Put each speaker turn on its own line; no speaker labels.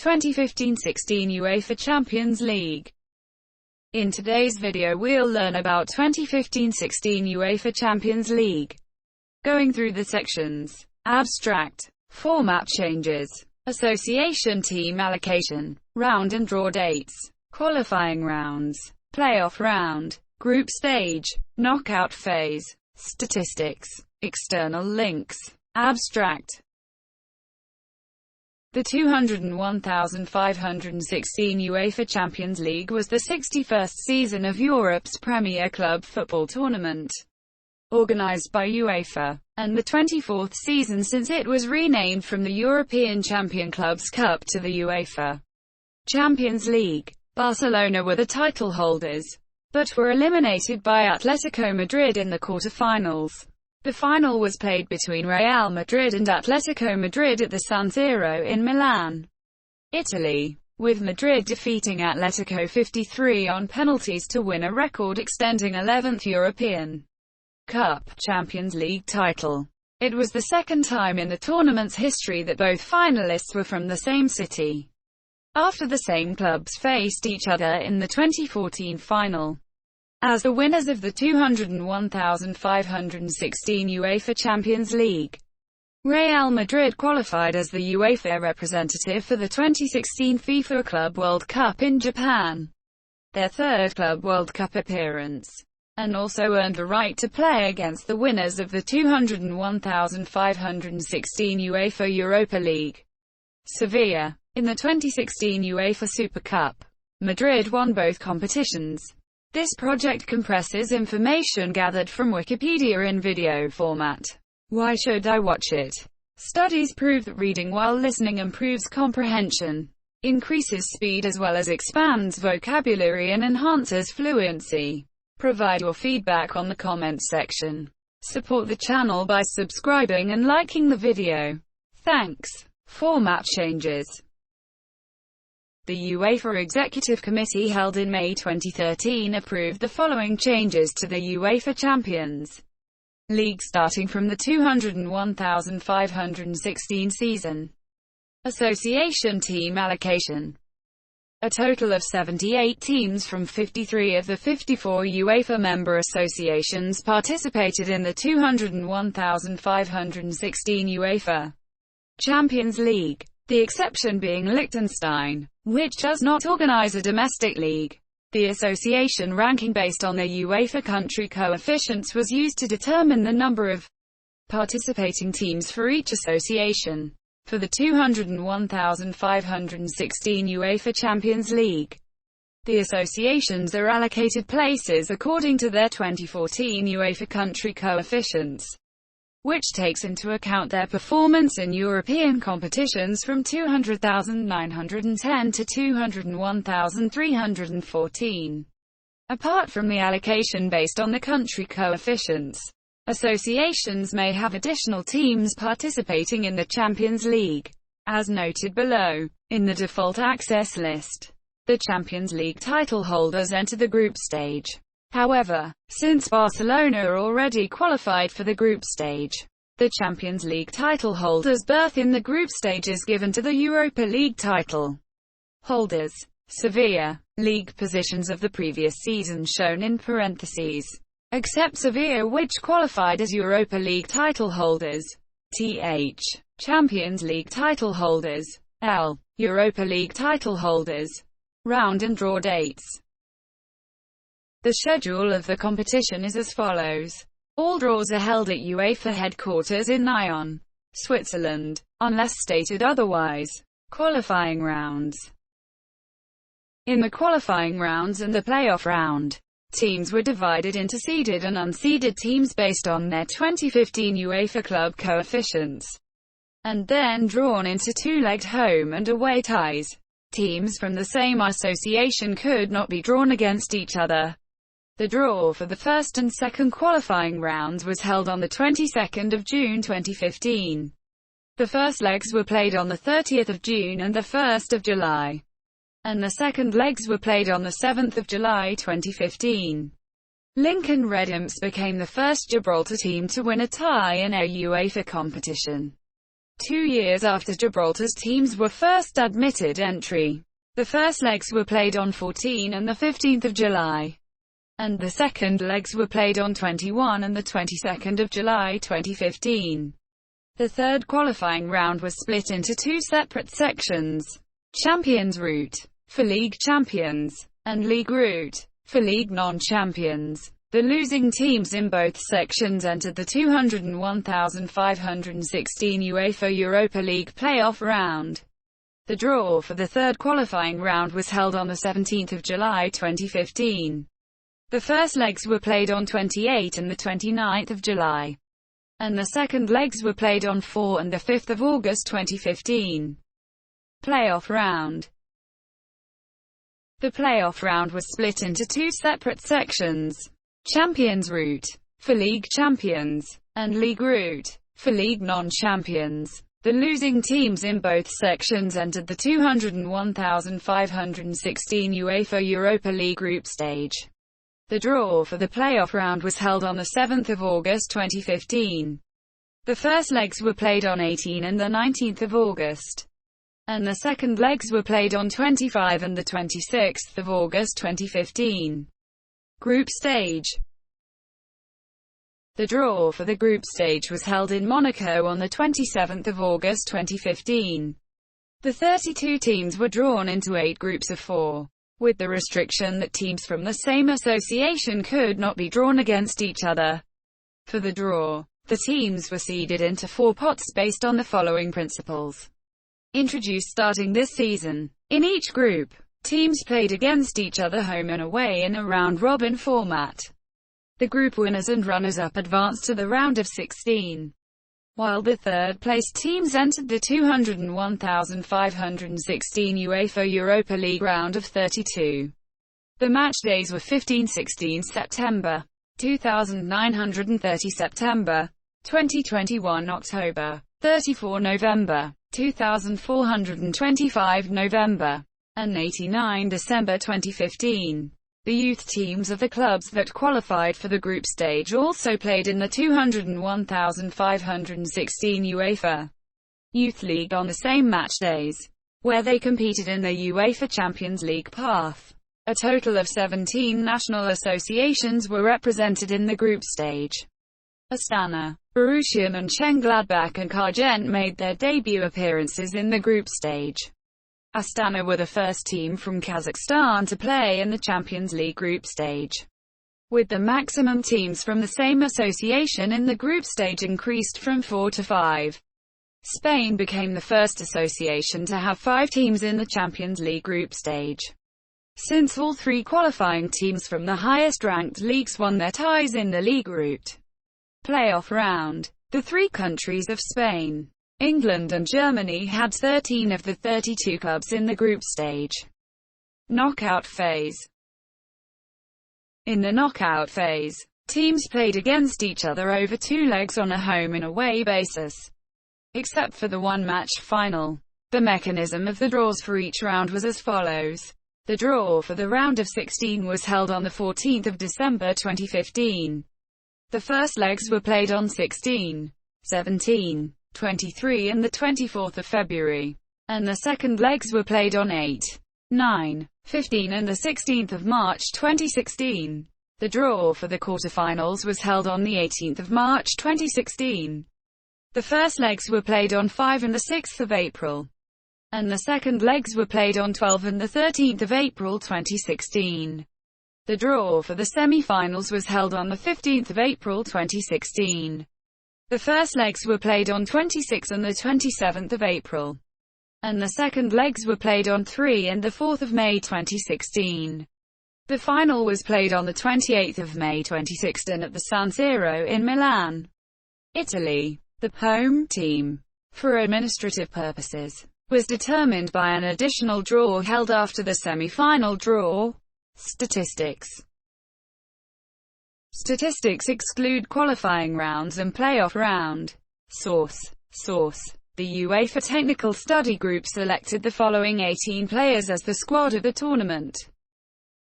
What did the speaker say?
2015-16 UEFA Champions League. In today's video we'll learn about 2015-16 UEFA Champions League, going through the sections: abstract, format changes, association team allocation, round and draw dates, qualifying rounds, playoff round, group stage, knockout phase, statistics, external links. Abstract. The 201,516 UEFA Champions League was the 61st season of Europe's premier club football tournament, organized by UEFA, and the 24th season since it was renamed from the European Champion Clubs Cup to the UEFA Champions League. Barcelona were the title holders, but were eliminated by Atletico Madrid in the quarter-finals. The final was played between Real Madrid and Atletico Madrid at the San Siro in Milan, Italy, with Madrid defeating Atletico 53 on penalties to win a record-extending 11th European Cup Champions League title. It was the second time in the tournament's history that both finalists were from the same city, after the same clubs faced each other in the 2014 final. As the winners of the 201,516 UEFA Champions League, Real Madrid qualified as the UEFA representative for the 2016 FIFA Club World Cup in Japan, their third Club World Cup appearance, and also earned the right to play against the winners of the 201,516 UEFA Europa League, Sevilla. In the 2016 UEFA Super Cup, Madrid won both competitions. This project compresses information gathered from Wikipedia in video format. Why should I watch it? Studies prove that reading while listening improves comprehension, increases speed as well as expands vocabulary and enhances fluency. Provide your feedback on the comments section. Support the channel by subscribing and liking the video. Thanks. Format changes. The UEFA Executive Committee held in May 2013 approved the following changes to the UEFA Champions League starting from the 201,516 season. Association team allocation. A total of 78 teams from 53 of the 54 UEFA member associations participated in the 201,516 UEFA Champions League, the exception being Liechtenstein, which does not organize a domestic league. The association ranking based on their UEFA country coefficients was used to determine the number of participating teams for each association. For the 201,516 UEFA Champions League, the associations are allocated places according to their 2014 UEFA country coefficients, which takes into account their performance in European competitions from 200,910 to 201,314. Apart from the allocation based on the country coefficients, associations may have additional teams participating in the Champions League, as noted below. In the default access list, the Champions League title holders enter the group stage. However, since Barcelona are already qualified for the group stage, the Champions League title holders' berth in the group stage is given to the Europa League title holders. Sevilla, league positions of the previous season shown in parentheses, except Sevilla which qualified as Europa League title holders. Th. Champions League title holders. L. Europa League title holders. Round and draw dates. The schedule of the competition is as follows. All draws are held at UEFA headquarters in Nyon, Switzerland, unless stated otherwise. Qualifying rounds. In the qualifying rounds and the playoff round, teams were divided into seeded and unseeded teams based on their 2015 UEFA club coefficients, and then drawn into two-legged home and away ties. Teams from the same association could not be drawn against each other. The draw for the first and second qualifying rounds was held on the 22nd of June 2015. The first legs were played on the 30th of June and the 1st of July, and the second legs were played on the 7th of July 2015. Lincoln Red Imps became the first Gibraltar team to win a tie in a UEFA competition. 2 years after Gibraltar's teams were first admitted entry. The first legs were played on 14 and the 15th of July, and the second legs were played on 21 and the 22nd of July 2015. The third qualifying round was split into two separate sections: Champions Route, for league champions, and League Route, for league non-champions. The losing teams in both sections entered the 201,516 UEFA Europa League playoff round. The draw for the third qualifying round was held on the 17th of July 2015. The first legs were played on 28 and the 29th of July, and the second legs were played on 4 and the 5th of August 2015. Playoff round. The playoff round was split into two separate sections: Champions Route, for league champions, and League Route, for league non-champions. The losing teams in both sections entered the 201,516 UEFA Europa League group stage. The draw for the playoff round was held on the 7th of August 2015. The first legs were played on 18 and the 19th of August, and the second legs were played on 25 and the 26th of August 2015. Group stage. The draw for the group stage was held in Monaco on the 27th of August 2015. The 32 teams were drawn into 8 groups of 4, with the restriction that teams from the same association could not be drawn against each other. For the draw, the teams were seeded into 4 pots based on the following principles, introduced starting this season. In each group, teams played against each other home and away in a round-robin format. The group winners and runners-up advanced to the round of 16, while the third-placed teams entered the 201,516 UEFA Europa League round of 32. The match days were 15-16 September, 2,930 September, 2021 October, 34 November, 2,425 November, and 89 December 2015. The youth teams of the clubs that qualified for the group stage also played in the 201,516 UEFA Youth League on the same match days, where they competed in the UEFA Champions League path. A total of 17 national associations were represented in the group stage. Astana, Borussia Mönchengladbach and Cargent made their debut appearances in the group stage. Astana were the first team from Kazakhstan to play in the Champions League group stage, with the maximum teams from the same association in the group stage increased from 4 to 5. Spain became the first association to have 5 teams in the Champions League group stage, since all 3 qualifying teams from the highest-ranked leagues won their ties in the league route. Playoff round. The 3 countries of Spain, England and Germany had 13 of the 32 clubs in the group stage. Knockout phase. In the knockout phase, teams played against each other over 2 legs on a home and away basis, except for the one-match final. The mechanism of the draws for each round was as follows. The draw for the round of 16 was held on the 14th of December 2015. The first legs were played on 16, 17, 23 and the 24th of February, and the second legs were played on 8, 9, 15 and the 16th of March 2016. The draw for the quarterfinals was held on the 18th of March 2016. The first legs were played on 5 and the 6th of April, and the second legs were played on 12 and the 13th of April 2016. The draw for the semi-finals was held on the 15th of April 2016. The first legs were played on 26 and the 27th of April, and the second legs were played on 3 and the 4th of May 2016. The final was played on the 28th of May 2016 at the San Siro in Milan, Italy. The home team, for administrative purposes, was determined by an additional draw held after the semi-final draw. Statistics. Statistics exclude qualifying rounds and playoff round. Source. The UEFA Technical Study Group selected the following 18 players as the squad of the tournament.